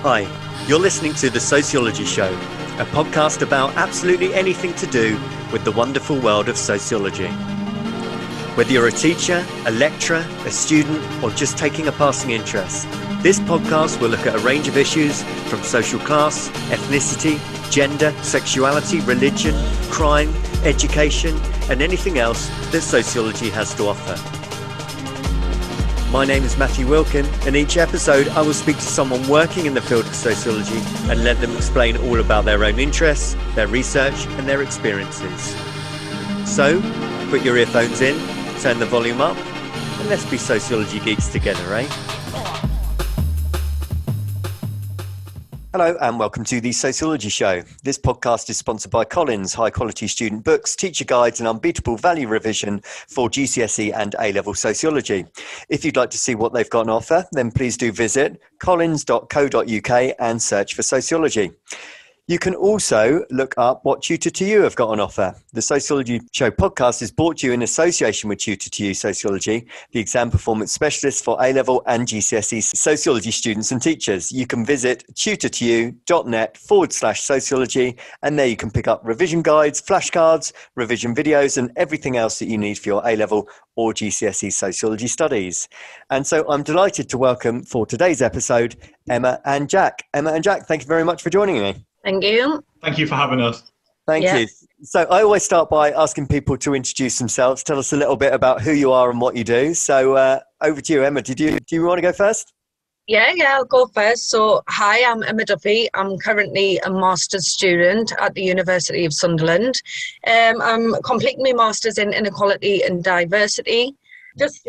Hi, you're listening to The Sociology Show, a podcast about absolutely anything to do with the wonderful world of sociology. Whether you're a teacher, a lecturer, a student, or just taking a passing interest, this podcast will look at a range of issues from social class, ethnicity, gender, sexuality, religion, crime, education, and anything else that sociology has to offer. My name is Mathew and each episode I will speak to someone working in the field of sociology and let them explain all about their own interests, their research and their experiences. So, put your earphones in, turn the volume up, and let's be sociology geeks together, eh? Hello and welcome to the Sociology Show. This podcast is sponsored by Collins, high quality student books, teacher guides and unbeatable value revision for GCSE and A-level sociology. If you'd like to see what they've got on offer, then please do visit collins.co.uk and search for sociology. You can also look up what Tutor to You have got on offer. The Sociology Show podcast is brought to you in association with Tutor to You Sociology, the exam performance specialist for A-level and GCSE sociology students and teachers. You can visit tutortoyou.net/sociology, and there you can pick up revision guides, flashcards, revision videos, and everything else that you need for your A-level or GCSE sociology studies. And so I'm delighted to welcome for today's episode, Emma and Jack. Emma and Jack, thank you very much for joining me. Thank you. Thank you for having us. Thank you. So I always start by asking people to introduce themselves, tell us a little bit about who you are and what you do. So over to you, Emma. Do you want to go first? Yeah, I'll go first. So, hi, I'm Emma Duffy. I'm currently a master's student at the University of Sunderland. I'm completing my master's in inequality and diversity. Just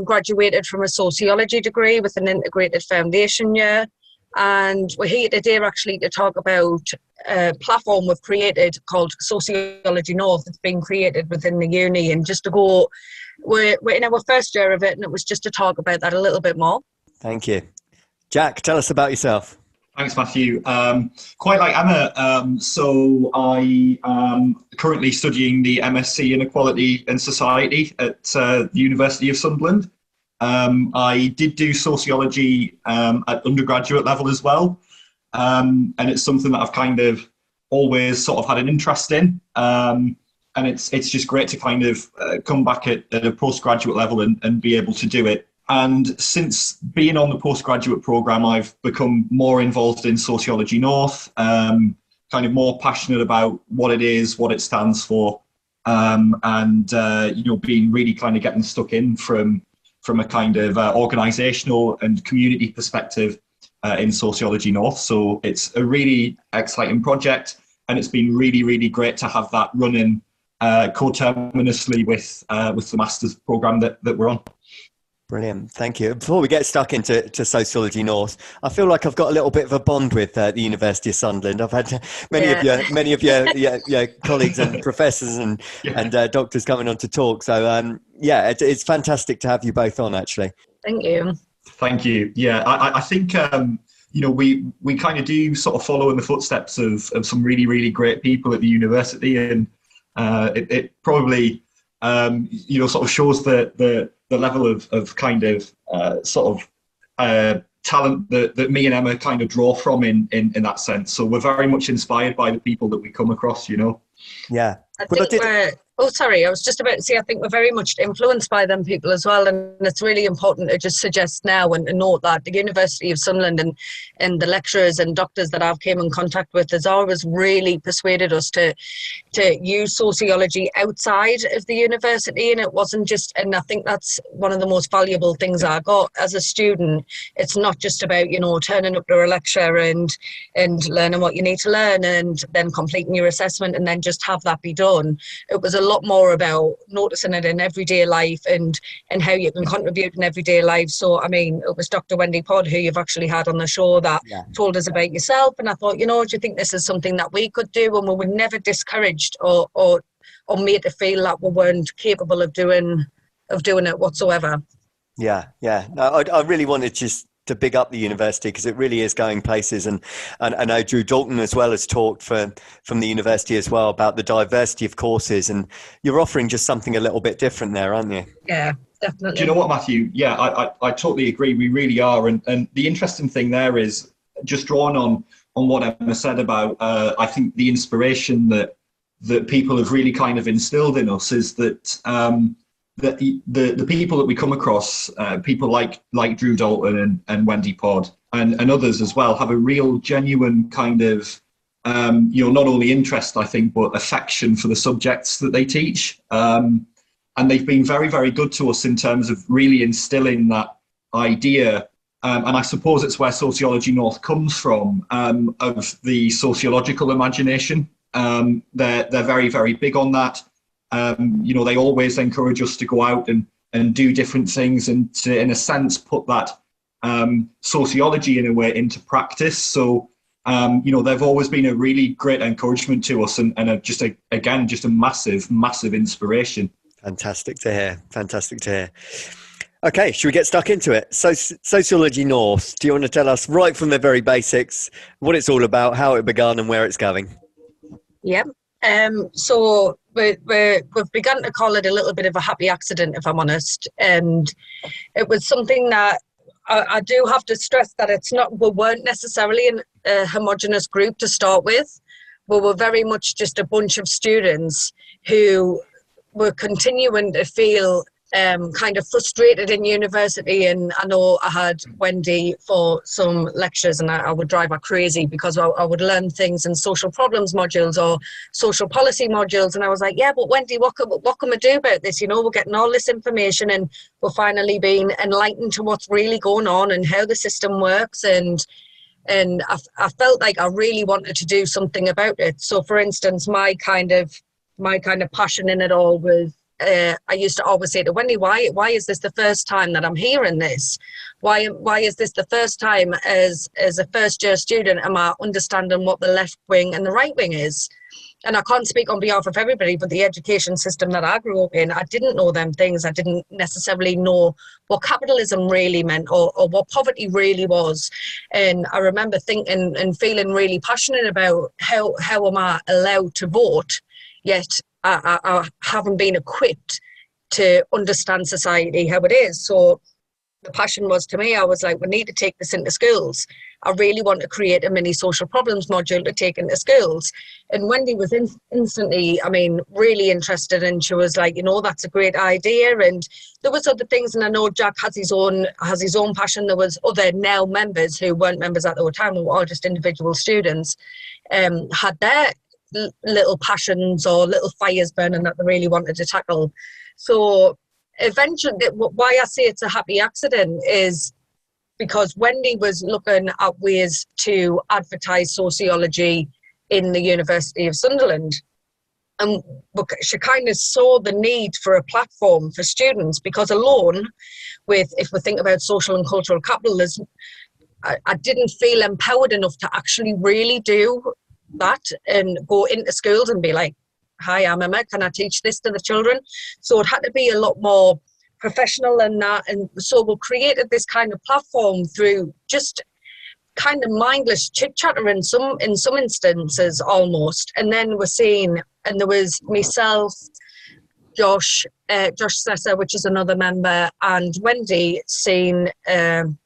graduated from a sociology degree with an integrated foundation year. And we're here today actually to talk about a platform we've created called Sociology North. It's been created within the uni, and just to go, we're in our first year of it, and it was just to talk about that a little bit more. Thank you. Jack, tell us about yourself. Thanks, Matthew. Quite like Emma, so I am currently studying the MSc Inequality and Society at the University of Sunderland. I did do sociology at undergraduate level as well, and it's something that I've kind of always sort of had an interest in, and it's just great to kind of come back at a postgraduate level and be able to do it. And since being on the postgraduate programme, I've become more involved in Sociology North, kind of more passionate about what it is, what it stands for, and being really kind of getting stuck in from a kind of organisational and community perspective in Sociology North. So it's a really exciting project, and it's been really, really great to have that running coterminously with the master's programme that we're on. Brilliant, thank you. Before we get stuck into Sociology North, I feel like I've got a little bit of a bond with the University of Sunderland. I've had many of your colleagues and professors and doctors coming on to talk. So it's fantastic to have you both on. Actually, thank you. Thank you. Yeah, I think we kind of do sort of follow in the footsteps of some really, really great people at the university, and it probably sort of shows the level of kind of talent that me and Emma kind of draw from in that sense. So we're very much inspired by the people that we come across, Yeah. I was just about to say, I think we're very much influenced by them people as well, and it's really important to just suggest now and note that the University of Sunderland and the lecturers and doctors that I've came in contact with has always really persuaded us to use sociology outside of the university, and it wasn't just, and I think that's one of the most valuable things I got as a student. It's not just about, turning up to a lecture and learning what you need to learn and then completing your assessment and then just have that be done. It was a lot more about noticing it in everyday life and how you can contribute in everyday life. So, I mean, it was Dr. Wendy Pod, who you've actually had on the show, that told us about yourself. And I thought, do you think this is something that we could do? And we were never discouraged or made to feel that we weren't capable of doing it whatsoever. Yeah. No, I really wanted just to big up the university because it really is going places. And I know Drew Dalton as well has talked from the university as well about the diversity of courses, and you're offering just something a little bit different there, aren't you? Yeah, definitely. Do you know what, Matthew? Yeah, I totally agree. We really are. And the interesting thing there is just drawing on what Emma said about, I think the inspiration that people have really kind of instilled in us is that that the people that we come across, people like Drew Dalton and Wendy Pod and others as well, have a real genuine kind of not only interest, I think, but affection for the subjects that they teach. And they've been very, very good to us in terms of really instilling that idea. And I suppose it's where Sociology North comes from, of the sociological imagination. They're very, very big on that. They always encourage us to go out and do different things and to, in a sense, put that sociology in a way into practice. So, they've always been a really great encouragement to us and just a massive, massive inspiration. Fantastic to hear. Fantastic to hear. Okay, should we get stuck into it? So, Sociology North, do you want to tell us right from the very basics what it's all about, how it began and where it's going? Yeah. So we've begun to call it a little bit of a happy accident, if I'm honest. And it was something that I do have to stress that we weren't necessarily a homogenous group to start with. We were very much just a bunch of students who were continuing to feel kind of frustrated in university. And I know I had Wendy for some lectures and I would drive her crazy because I would learn things in social problems modules or social policy modules. And I was like, yeah, but Wendy, what can we do about this? We're getting all this information and we're finally being enlightened to what's really going on and how the system works. And I felt like I really wanted to do something about it. So for instance, my kind of passion in it all was, I used to always say to Wendy, why is this the first time that I'm hearing this? Why is this the first time as a first year student am I understanding what the left wing and the right wing is? And I can't speak on behalf of everybody, but the education system that I grew up in, I didn't know them things. I didn't necessarily know what capitalism really meant or what poverty really was. And I remember thinking and feeling really passionate about how am I allowed to vote, yet I haven't been equipped to understand society, how it is. So the passion was, to me, I was like, we need to take this into schools. I really want to create a mini social problems module to take into schools. And Wendy was instantly, really interested, and she was like, that's a great idea. And there was other things, and I know Jack has his own passion. There was other now members who weren't members at the time, who were all just individual students, had their little passions or little fires burning that they really wanted to tackle. So eventually, why I say it's a happy accident is because Wendy was looking at ways to advertise sociology in the University of Sunderland. And she kind of saw the need for a platform for students, because alone with, if we think about social and cultural capitalism, I didn't feel empowered enough to actually really do that and go into schools and be like, hi, I'm Emma, can I teach this to the children? So it had to be a lot more professional than that. And so we created this kind of platform through just kind of mindless chit-chatter in some instances almost. And then we're seeing, and there was myself, Josh Sessa, which is another member, and Wendy seeing the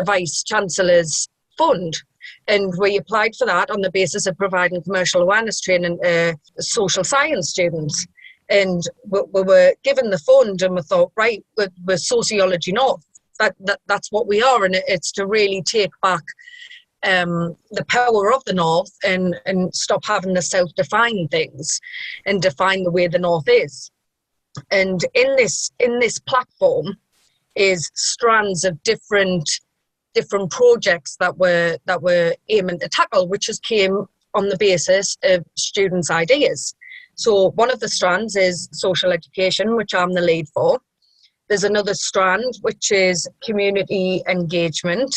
Vice Chancellor's fund. And we applied for that on the basis of providing commercial awareness training to social science students. And we were given the fund and we thought, right, we're Sociology North. That's what we are. And it's to really take back the power of the North and stop having to self-define things and define the way the North is. And in this platform is strands of different projects that we're aiming to tackle, which just came on the basis of students' ideas. So one of the strands is social education, which I'm the lead for. There's another strand, which is community engagement.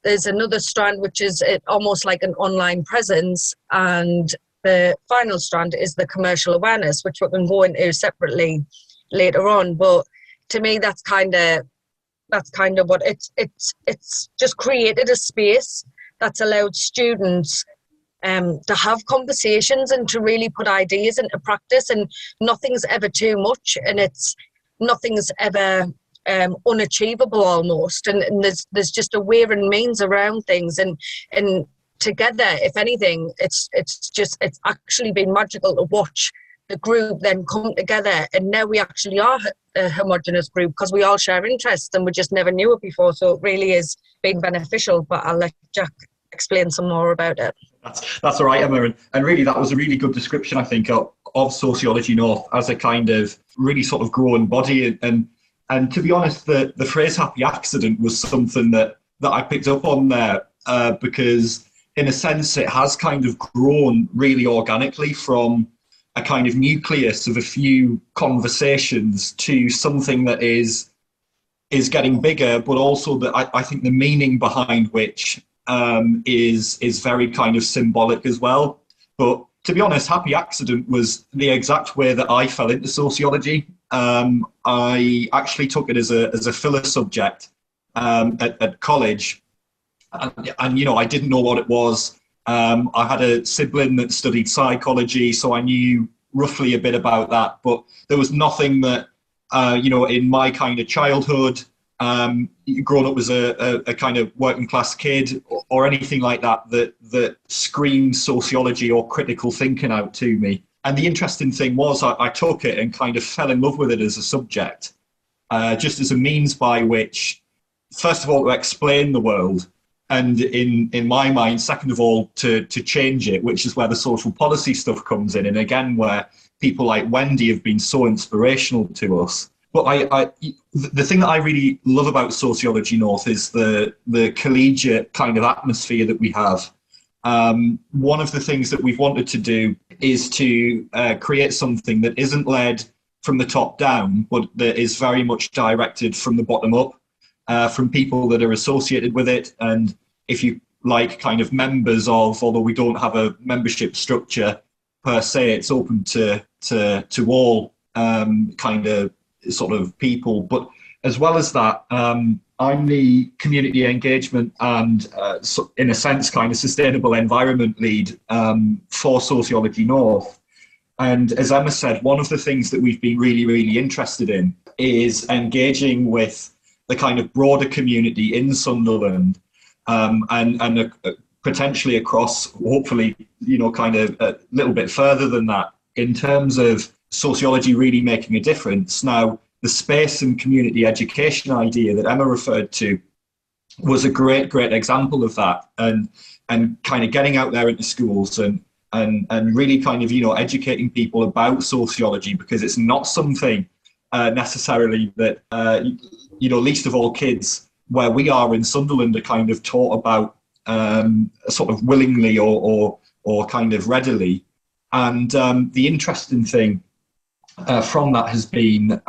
There's another strand, which is almost like an online presence. And the final strand is the commercial awareness, which we can go into separately later on. But to me, that's kind of what it's just created a space that's allowed students to have conversations and to really put ideas into practice, and nothing's ever too much and nothing's ever unachievable almost, and there's just a way and means around things, and together, if anything, it's actually been magical to watch the group then come together, and now we actually are a homogenous group because we all share interests and we just never knew it before. So it really is been beneficial, but I'll let Jack explain some more about it. That's all right, Emma, and really that was a really good description, I think, of Sociology North as a kind of really sort of growing body. And to be honest, the phrase happy accident was something that I picked up on there because in a sense it has kind of grown really organically from a kind of nucleus of a few conversations to something that is getting bigger, but also that I think the meaning behind which is very kind of symbolic as well. But to be honest, happy accident was the exact way that I fell into sociology. I actually took it as a filler subject at college, and you know, I didn't know what it was. I had a sibling that studied psychology, so I knew roughly a bit about that, but there was nothing that, you know, in my kind of childhood, growing up as a kind of working class kid or anything like that screamed sociology or critical thinking out to me. And the interesting thing was I took it and kind of fell in love with it as a subject, just as a means by which, first of all, to explain the world, and in my mind, second of all, to change it, which is where the social policy stuff comes in, and again, where people like Wendy have been so inspirational to us. But the thing that I really love about Sociology North is the collegiate kind of atmosphere that we have. One of the things that we've wanted to do is to create something that isn't led from the top down, but that is very much directed from the bottom up, from people that are associated with it. And if you like, kind of members of, although we don't have a membership structure per se, it's open to all kind of sort of people. But as well as that, I'm the community engagement and, in a sense, kind of sustainable environment lead for Sociology North. And as Emma said, one of the things that we've been really, really interested in is engaging with the kind of broader community in Sunderland, and potentially across, hopefully, you know, kind of a little bit further than that, in terms of sociology really making a difference. Now, the space and community education idea that Emma referred to was a great example of that, and kind of getting out there into schools and really kind of, you know, educating people about sociology, because it's not something necessarily that, you know, least of all kids where we are in Sunderland are kind of taught about sort of willingly or kind of readily. And the interesting thing from that has been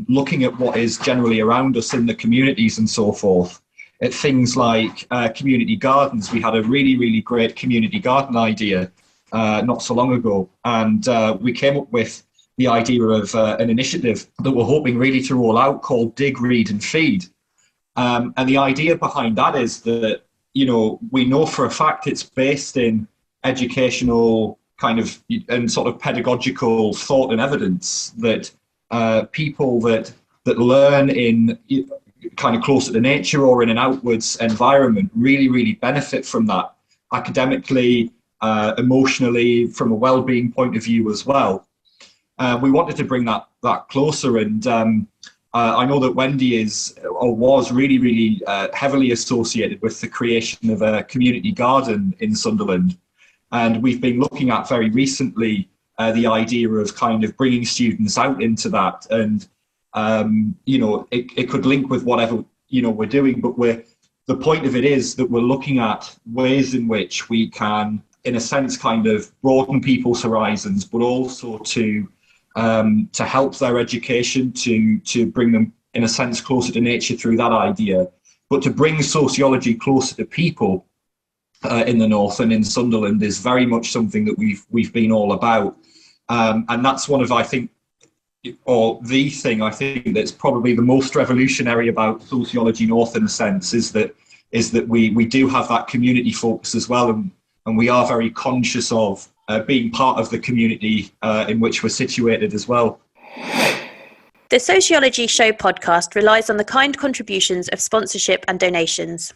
looking at what is generally around us in the communities and so forth, at things like community gardens. We had a really, really great community garden idea not so long ago, and we came up with the idea of an initiative that we're hoping really to roll out called Dig, Read and Feed. And the idea behind that is that, you know, we know for a fact it's based in educational kind of and sort of pedagogical thought and evidence that people that learn in kind of closer to nature or in an outwards environment really, really benefit from that academically, emotionally, from a well-being point of view as well. We wanted to bring that closer, and I know that Wendy is or was really, really heavily associated with the creation of a community garden in Sunderland. And we've been looking at very recently the idea of kind of bringing students out into that. And, you know, it could link with whatever, you know, we're doing, but the point of it is that we're looking at ways in which we can, in a sense, kind of broaden people's horizons, but also to help their education, to bring them, in a sense, closer to nature through that idea, but to bring sociology closer to people in the North and in Sunderland is very much something that we've been all about. And that's one of, I think, or the thing I think that's probably the most revolutionary about Sociology North, in a sense, is that we do have that community focus as well, and we are very conscious of being part of the community in which we're situated as well. The Sociology Show podcast relies on the kind contributions of sponsorship and donations.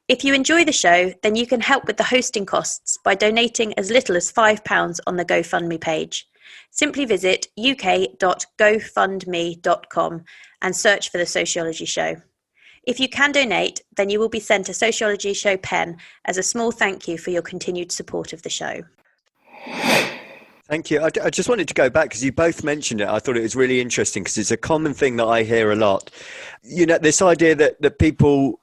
If you enjoy the show, then you can help with the hosting costs by donating as little as £5 on the GoFundMe page. Simply visit uk.gofundme.com and search for The Sociology Show. If you can donate, then you will be sent a Sociology Show pen as a small thank you for your continued support of the show. Thank you. I just wanted to go back because you both mentioned it. I thought it was really interesting because it's a common thing that I hear a lot. You know, this idea that people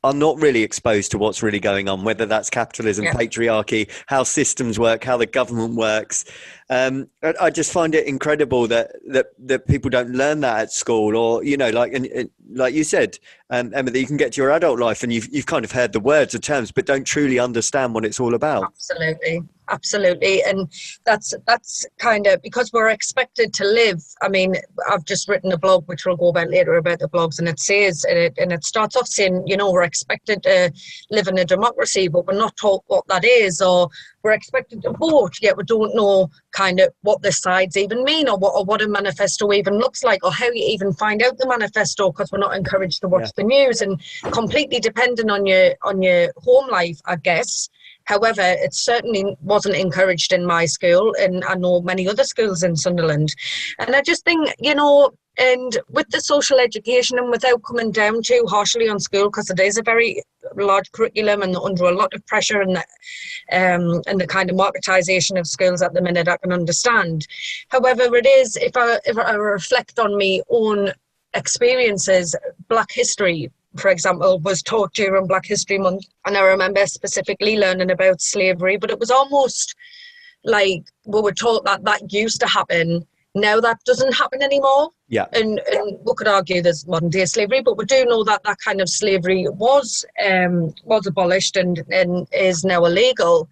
are not really exposed to what's really going on, whether that's capitalism, patriarchy, how systems work, how the government works. I just find it incredible that people don't learn that at school, or, you know, like you said, Emma, that you can get to your adult life and you've kind of heard the words or terms, but don't truly understand what it's all about. Absolutely. And that's kind of because we're expected to live. I mean, I've just written a blog, which we'll go about later about the blogs, and it says, and it starts off saying, you know, we're expected to live in a democracy, but we're not taught what that is, or we're expected to vote, yet we don't know kind of what the sides even mean, or what a manifesto even looks like, or how you even find out the manifesto, because we're not encouraged to watch the news, and completely dependent on your home life, I guess. However, it certainly wasn't encouraged in my school, and I know many other schools in Sunderland. And I just think, you know, and with the social education, and without coming down too harshly on school, because it is a very large curriculum and under a lot of pressure, and the kind of marketisation of schools at the minute, I can understand. However, it is, if I reflect on my own experiences, Black history, for example, was taught during Black History Month, and I remember specifically learning about slavery, but it was almost like we were taught that used to happen. Now that doesn't happen anymore. Yeah. And we could argue there's modern day slavery, but we do know that kind of slavery was abolished and is now illegal.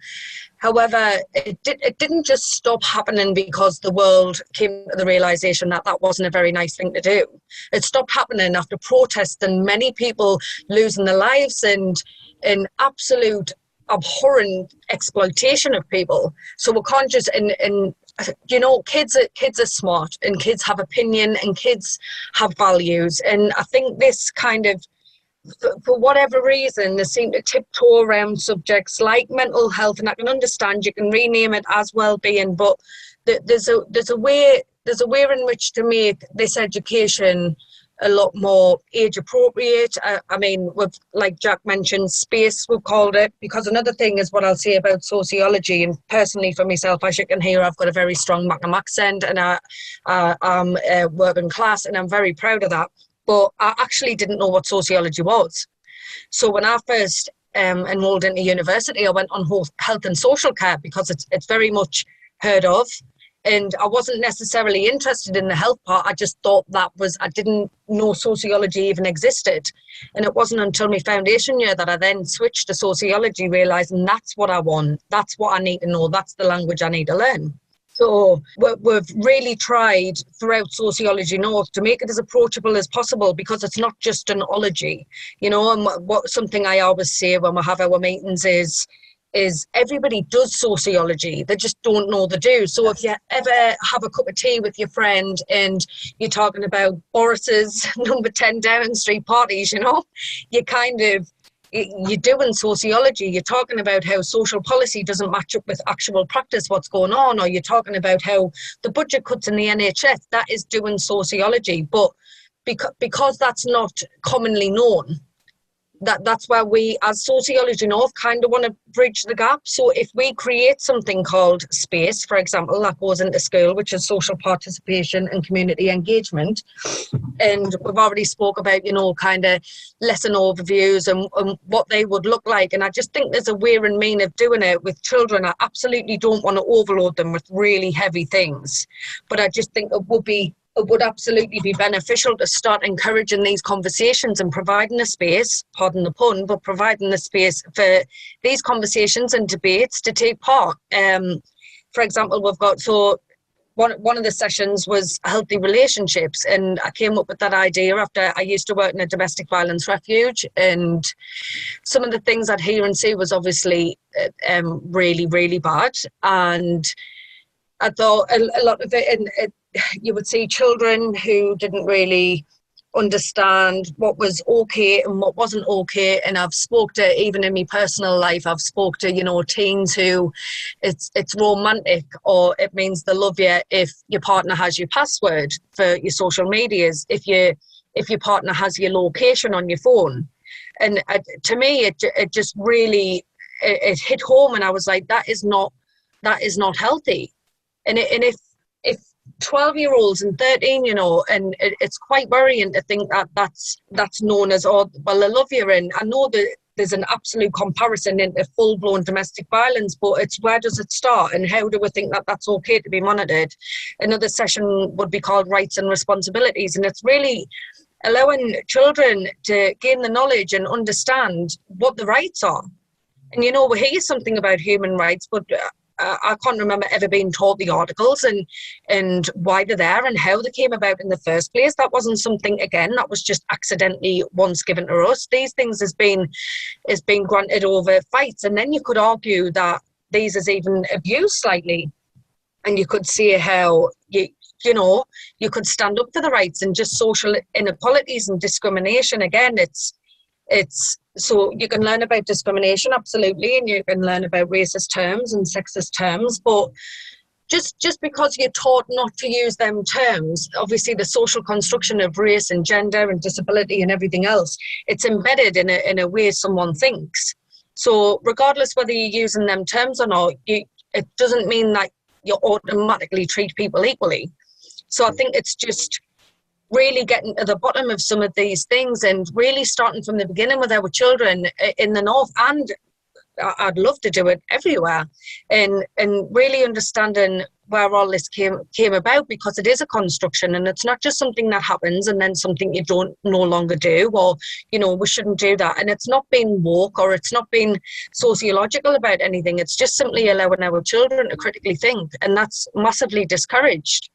However, it didn't just stop happening because the world came to the realisation that wasn't a very nice thing to do. It stopped happening after protests and many people losing their lives and absolute abhorrent exploitation of people. So we can't just, and you know, kids are smart, and kids have opinion, and kids have values. And I think this kind of, for whatever reason, they seem to tiptoe around subjects like mental health, and I can understand you can rename it as well-being, but there's a way in which to make this education a lot more age appropriate. I mean, with, like Jack mentioned, space, we've called it, because another thing is what I'll say about sociology, and personally for myself, as you can hear, I've got a very strong Mackem accent, and I'm working class, and I'm very proud of that. But I actually didn't know what sociology was. So when I first enrolled into university, I went on health and social care because it's very much heard of. And I wasn't necessarily interested in the health part. I just thought I didn't know sociology even existed. And it wasn't until my foundation year that I then switched to sociology, realising that's what I want. That's what I need to know. That's the language I need to learn. So we've really tried throughout Sociology North to make it as approachable as possible, because it's not just an ology, you know. And something I always say when we have our meetings is everybody does sociology, they just don't know they do. So if you ever have a cup of tea with your friend and you're talking about Boris's number 10 Downing Street parties, you know, you're doing sociology. You're talking about how social policy doesn't match up with actual practice, what's going on, or you're talking about how the budget cuts in the NHS, that is doing sociology. But because that's not commonly known, that's where we, as Sociology North, kind of want to bridge the gap. So if we create something called SPACE, for example, that goes into school, which is social participation and community engagement, and we've already spoke about, you know, kind of lesson overviews and what they would look like. And I just think there's a way and mean of doing it with children. I absolutely don't want to overload them with really heavy things, but I just think it would absolutely be beneficial to start encouraging these conversations and providing a space, pardon the pun, but providing the space for these conversations and debates to take part. For example, we've got, one of the sessions was healthy relationships, and I came up with that idea after I used to work in a domestic violence refuge, and some of the things I'd hear and see was obviously really, really bad. And I thought a lot of it, and you would see children who didn't really understand what was okay and what wasn't okay. And I've spoke to, even in my personal life, I've spoke to, teens who it's romantic, or it means they love you if your partner has your password for your social medias, if your partner has your location on your phone. And to me, it just really, it hit home, and I was like, that is not healthy. And if 12-year-olds and 13, and it's quite worrying to think that that's known as, oh, well, I love you. And I know that there's an absolute comparison into full-blown domestic violence, but it's where does it start, and how do we think that that's okay to be monitored? Another session would be called Rights and Responsibilities, and it's really allowing children to gain the knowledge and understand what the rights are. And, we hear something about human rights, but I can't remember ever being taught the articles and why they're there and how they came about in the first place. That wasn't something, again, that was just accidentally once given to us. These things has been granted over fights. And then you could argue that these is even abused slightly. And you could see how, you could stand up for the rights, and just social inequalities and discrimination. Again, it's so you can learn about discrimination, absolutely, and you can learn about racist terms and sexist terms, but just because you're taught not to use them terms, obviously the social construction of race and gender and disability and everything else, it's embedded in a way someone thinks. So regardless whether you're using them terms or not, it doesn't mean that you automatically treat people equally. So I think it's just really getting to the bottom of some of these things, and really starting from the beginning with our children in the North, and I'd love to do it everywhere, and really understanding where all this came about, because it is a construction, and it's not just something that happens and then something you don't no longer do, or we shouldn't do that. And it's not being woke, or it's not being sociological about anything. It's just simply allowing our children to critically think, and that's massively discouraged,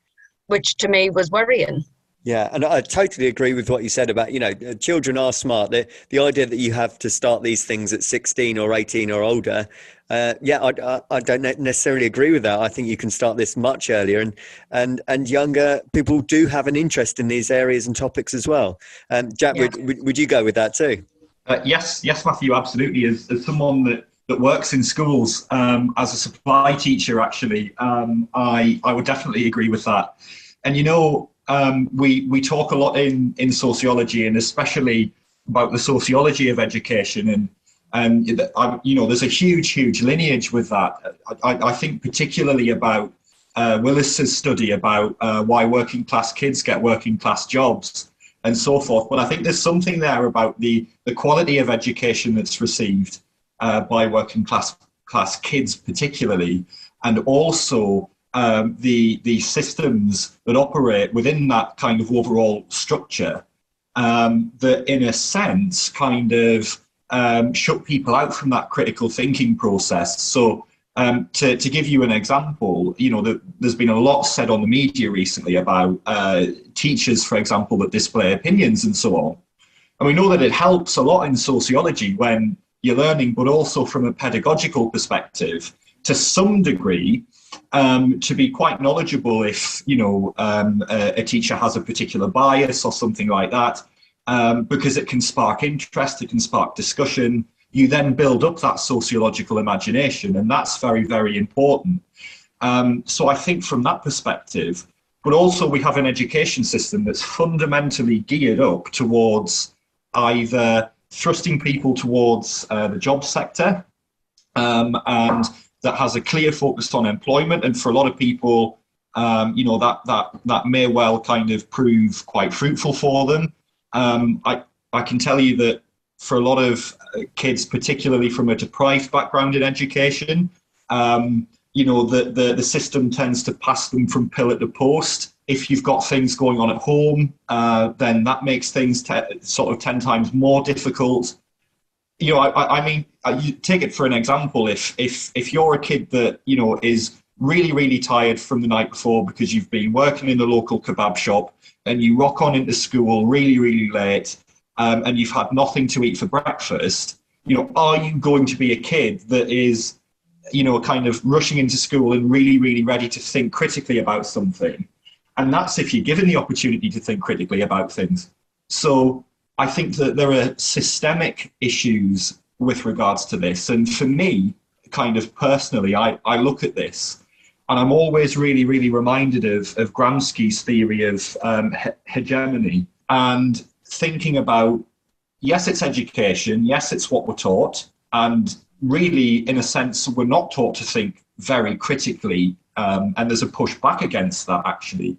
which to me was worrying. Yeah, and I totally agree with what you said about, children are smart. The idea that you have to start these things at 16 or 18 or older, I don't necessarily agree with that. I think you can start this much earlier, and younger people do have an interest in these areas and topics as well. Jack, yeah. Would you go with that too? Yes, Mathew, absolutely. As someone that works in schools as a supply teacher, actually, I would definitely agree with that. And we talk a lot in sociology, and especially about the sociology of education, and there's a huge lineage with that. I think particularly about Willis's study about why working class kids get working class jobs and so forth. But I think there's something there about the quality of education that's received by working class kids particularly, and also the systems that operate within that kind of overall structure that in a sense kind of shut people out from that critical thinking process. So to give you an example, there's been a lot said on the media recently about teachers, for example, that display opinions and so on. And we know that it helps a lot in sociology when you're learning, but also from a pedagogical perspective, to some degree, to be quite knowledgeable if, a teacher has a particular bias or something like that, because it can spark interest, it can spark discussion. You then build up that sociological imagination, and that's very, very important. So I think from that perspective, but also we have an education system that's fundamentally geared up towards either thrusting people towards the job sector, and that has a clear focus on employment. And for a lot of people, that may well kind of prove quite fruitful for them. I can tell you that for a lot of kids, particularly from a deprived background in education, the system tends to pass them from pillar to post. If you've got things going on at home, then that makes things sort of 10 times more difficult. You take it for an example. If you're a kid that is really, really tired from the night before because you've been working in the local kebab shop, and you rock on into school really, really late, and you've had nothing to eat for breakfast, are you going to be a kid that is, kind of rushing into school and really, really ready to think critically about something? And that's if you're given the opportunity to think critically about things. So I think that there are systemic issues with regards to this. And for me, kind of personally, I look at this and I'm always really, really reminded of Gramsci's theory of hegemony, and thinking about, yes, it's education, yes, it's what we're taught, and really, in a sense, we're not taught to think very critically, and there's a push back against that, actually.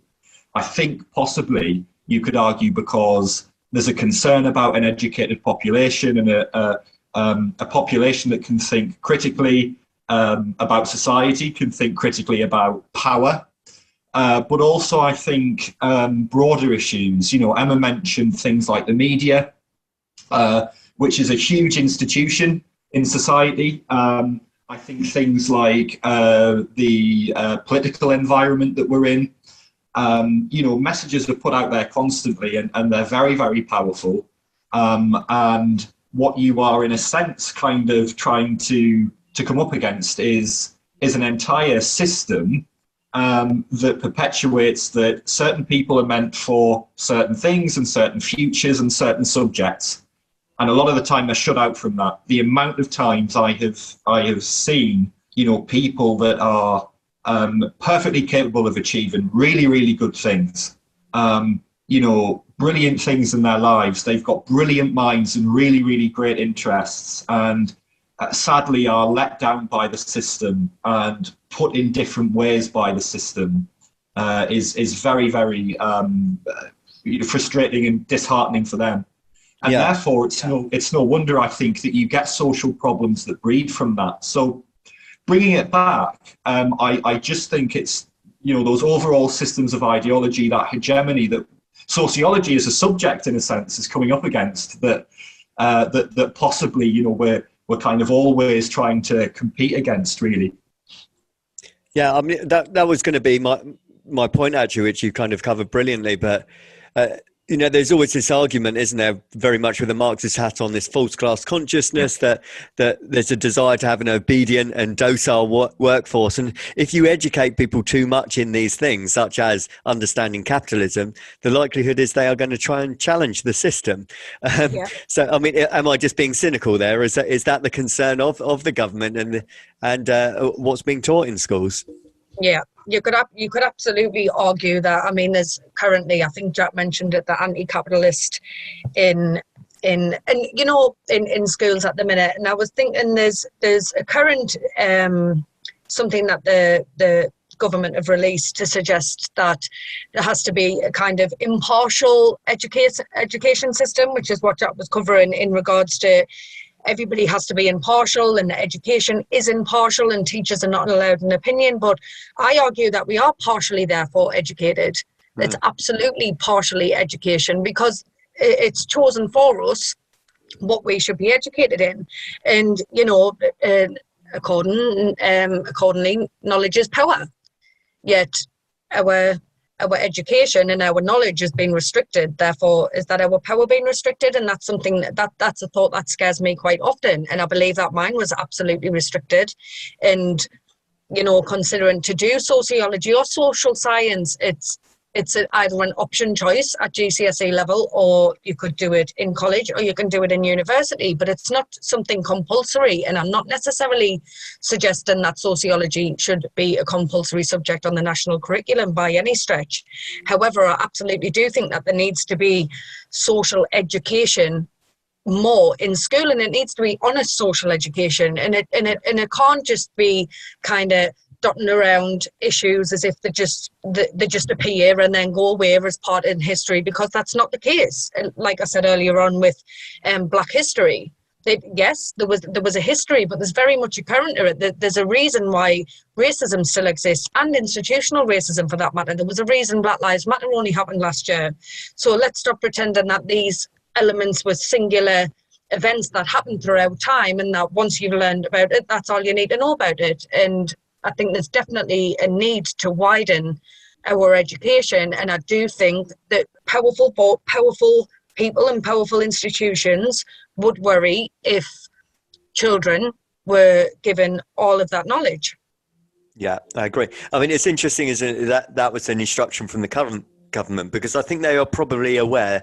I think possibly you could argue because there's a concern about an educated population and a population that can think critically about society, can think critically about power. But also, I think broader issues. Emma mentioned things like the media, which is a huge institution in society. I think things like the political environment that we're in. Messages are put out there constantly, and they're very, very powerful. And what you are, in a sense, kind of trying to come up against is an entire system that perpetuates that certain people are meant for certain things and certain futures and certain subjects. And a lot of the time they're shut out from that. The amount of times I have seen, people that are perfectly capable of achieving really, really good things, brilliant things in their lives. They've got brilliant minds and really, really great interests, and sadly are let down by the system and put in different ways by the system, is very, very frustrating and disheartening for them. And therefore, it's no wonder, I think, that you get social problems that breed from that. So bringing it back, I just think it's, those overall systems of ideology, that hegemony that sociology as a subject, in a sense, is coming up against, that possibly, we're kind of always trying to compete against, really. Yeah, I mean, that was going to be my point, actually, which you kind of covered brilliantly. But, there's always this argument, isn't there, very much with a Marxist hat on, this false class consciousness, that there's a desire to have an obedient and docile workforce. And if you educate people too much in these things, such as understanding capitalism, the likelihood is they are going to try and challenge the system. So, I mean, am I just being cynical there? Is that the concern of the government and what's being taught in schools? Yeah, you could absolutely argue that. I mean, there's currently, I think Jack mentioned it, the anti-capitalist in schools at the minute. And I was thinking there's a current something that the government have released to suggest that there has to be a kind of impartial education system, which is what Jack was covering in regards to everybody has to be impartial and education is impartial and teachers are not allowed an opinion. But I argue that we are partially therefore educated. It's absolutely partially education, because it's chosen for us what we should be educated in. And, accordingly, knowledge is power. Yet our education and our knowledge has been restricted. Therefore, is that our power being restricted? And that's something that's a thought that scares me quite often. And I believe that mine was absolutely restricted. And, considering to do sociology or social science, it's either an option choice at GCSE level, or you could do it in college, or you can do it in university, but it's not something compulsory. And I'm not necessarily suggesting that sociology should be a compulsory subject on the national curriculum by any stretch. However, I absolutely do think that there needs to be social education more in school, and it needs to be honest social education, and it can't just be kind of dotting around issues as if they just appear and then go away as part in history, because that's not the case. Like I said earlier on with Black history, yes, there was a history, but there's very much a current to it. There's a reason why racism still exists, and institutional racism for that matter. There was a reason Black Lives Matter only happened last year. So let's stop pretending that these elements were singular events that happened throughout time, and that once you've learned about it, that's all you need to know about it. And I think there's definitely a need to widen our education. And I do think that powerful people and powerful institutions would worry if children were given all of that knowledge. Yeah, I agree. I mean, it's interesting, isn't it, that was an instruction from the current government, because I think they are probably aware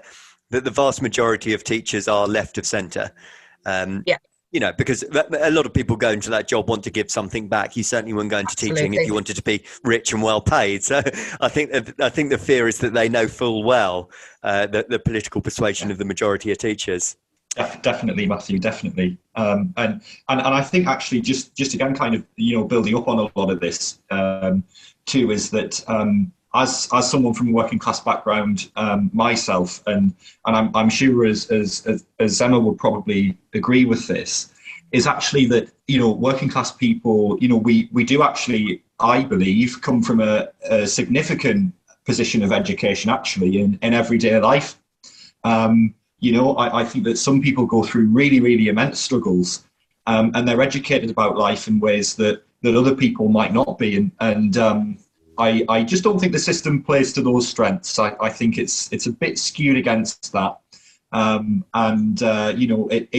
that the vast majority of teachers are left of centre. Yeah. Because a lot of people go into that job want to give something back. You certainly wouldn't go into teaching if Absolutely. you wanted to be rich and well paid. So I think the fear is that they know full well the political persuasion of the majority of teachers. Definitely, Matthew, definitely. And I think actually just again, kind of, building up on a lot of this too, is that as someone from a working class background myself, and I'm sure as Emma would probably agree with this, is actually that, working class people, we do actually, I believe, come from a significant position of education actually in everyday life. I think that some people go through really, really immense struggles, and they're educated about life in ways that other people might not be. And I just don't think the system plays to those strengths. I think it's a bit skewed against that. It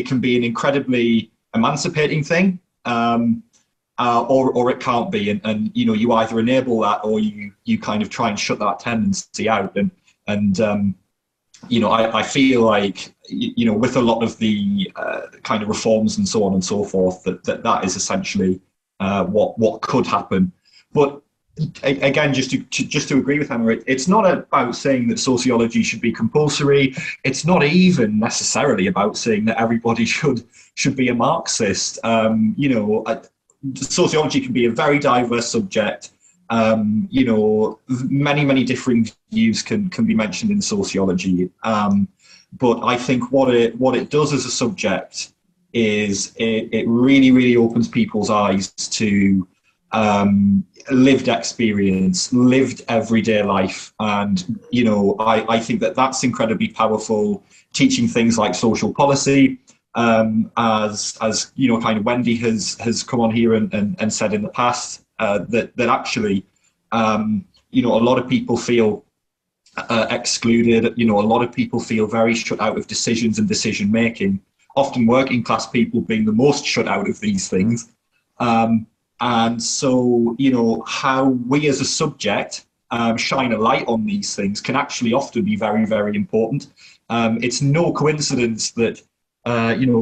can be an incredibly emancipating thing, or it can't be. And you either enable that or you kind of try and shut that tendency out. I feel like, with a lot of the kind of reforms and so on and so forth, that is essentially what could happen. But again, just to agree with Emma, it's not about saying that sociology should be compulsory. It's not even necessarily about saying that everybody should be a Marxist. Sociology can be a very diverse subject. Many different views can be mentioned in sociology. But I think what it does as a subject is it really, really opens people's eyes to lived experience, lived everyday life. And, I think that's incredibly powerful, teaching things like social policy, as kind of Wendy has come on here and said in the past, that actually, a lot of people feel excluded. A lot of people feel very shut out of decisions and decision making, often working class people being the most shut out of these things. And so, how we as a subject shine a light on these things can actually often be very, very important. It's no coincidence that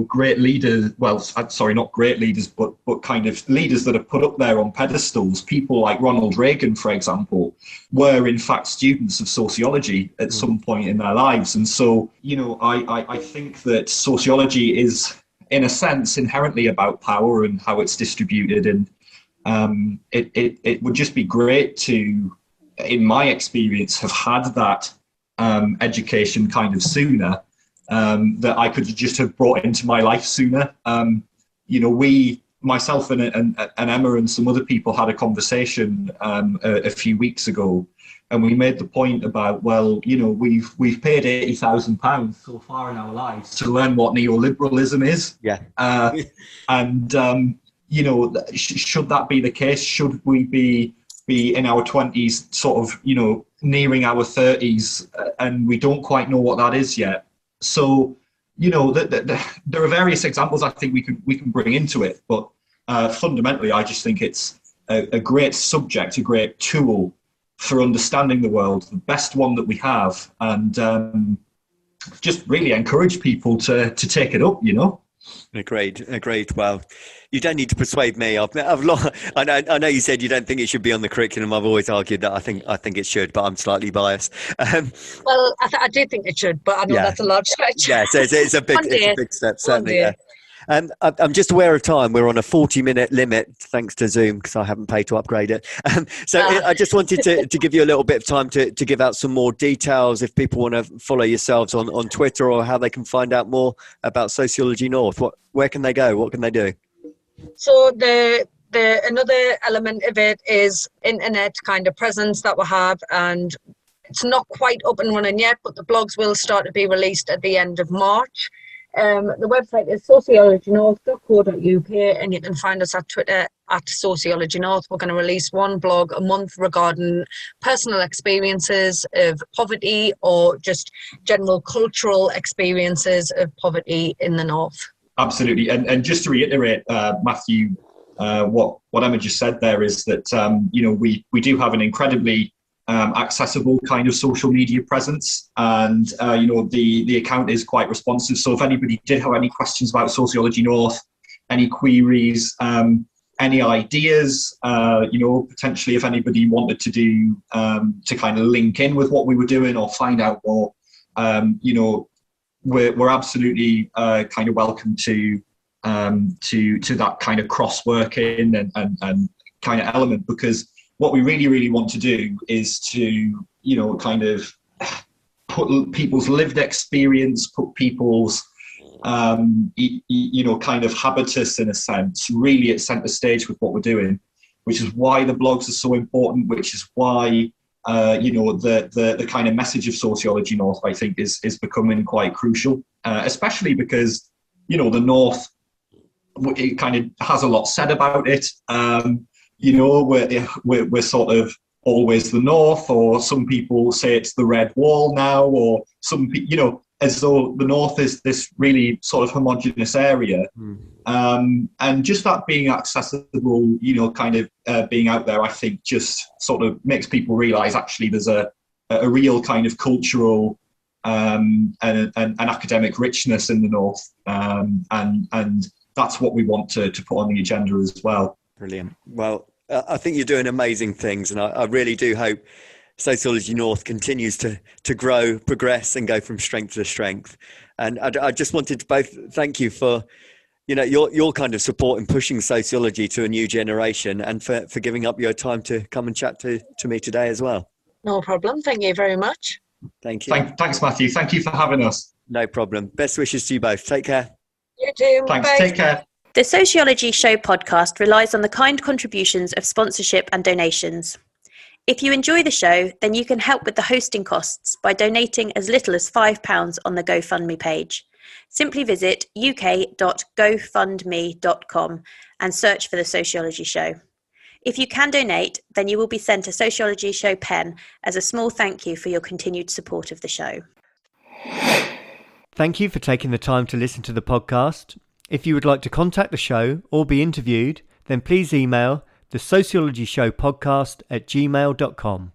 great leaders, not great leaders, but kind of leaders that are put up there on pedestals, people like Ronald Reagan, for example, were in fact students of sociology at some point in their lives. And so, I think that sociology is, in a sense, inherently about power and how it's distributed. And it would just be great to, in my experience, have had that education kind of sooner. That I could just have brought into my life sooner. Myself and Emma and some other people had a conversation a few weeks ago, and we made the point about, we've paid £80,000 so far in our lives to learn what neoliberalism is. Yeah. Should that be the case? Should we be in our 20s, sort of, nearing our 30s, and we don't quite know what that is yet? So, there are various examples I think we can bring into it, but fundamentally, I just think it's a great subject, a great tool for understanding the world, the best one that we have, and just really encourage people to take it up, Agreed. Well, you don't need to persuade me. I know you said you don't think it should be on the curriculum. I've always argued that I think it should, but I'm slightly biased. Well, I do think it should, but I know that's a large stretch. Yeah, so it's a big step, certainly. Yeah. I'm just aware of time. We're on a 40-minute limit, thanks to Zoom, because I haven't paid to upgrade it. I just wanted to give you a little bit of time to give out some more details if people want to follow yourselves on Twitter, or how they can find out more about Sociology North. Where can they go? What can they do? So the another element of it is internet kind of presence that we have, and it's not quite up and running yet, but the blogs will start to be released at the end of March. The website is sociologynorth.co.uk, and you can find us at Twitter at Sociology North. We're going to release one blog a month regarding personal experiences of poverty, or just general cultural experiences of poverty in the North. Absolutely. And just to reiterate, Mathew, what Emma just said there is that we do have an incredibly accessible kind of social media presence, and the account is quite responsive. So if anybody did have any questions about Sociology North, any queries, any ideas, potentially if anybody wanted to do to kind of link in with what we were doing or find out more, we're absolutely kind of welcome to that kind of cross working and kind of element, because what we really want to do is to kind of put people's lived experience, put people's kind of habitus, in a sense, really at center stage with what we're doing, which is why the blogs are so important, which is why the kind of message of Sociology North, I think, is becoming quite crucial, especially because the North, it kind of has a lot said about it. We're sort of always the North, or some people say it's the Red Wall now, or some as though the North is this really sort of homogenous area. And just that being accessible, kind of being out there, I think just sort of makes people realise actually there's a real kind of cultural and academic richness in the North, and that's what we want to put on the agenda as well. Brilliant. Well, I think you're doing amazing things, and I really do hope Sociology North continues to grow, progress, and go from strength to strength. And I just wanted to both thank you for your kind of support in pushing sociology to a new generation, and for giving up your time to come and chat to me today as well. No problem. Thank you very much. Thank you. Thanks, Matthew. Thank you for having us. No problem. Best wishes to you both. Take care. You too. Thanks. Bye. Take care. The Sociology Show podcast relies on the kind contributions of sponsorship and donations. If you enjoy the show, then you can help with the hosting costs by donating as little as £5 on the GoFundMe page. Simply visit uk.gofundme.com and search for the Sociology Show. If you can donate, then you will be sent a Sociology Show pen as a small thank you for your continued support of the show. Thank you for taking the time to listen to the podcast. If you would like to contact the show or be interviewed, then please email the Sociology Show podcast at gmail.com.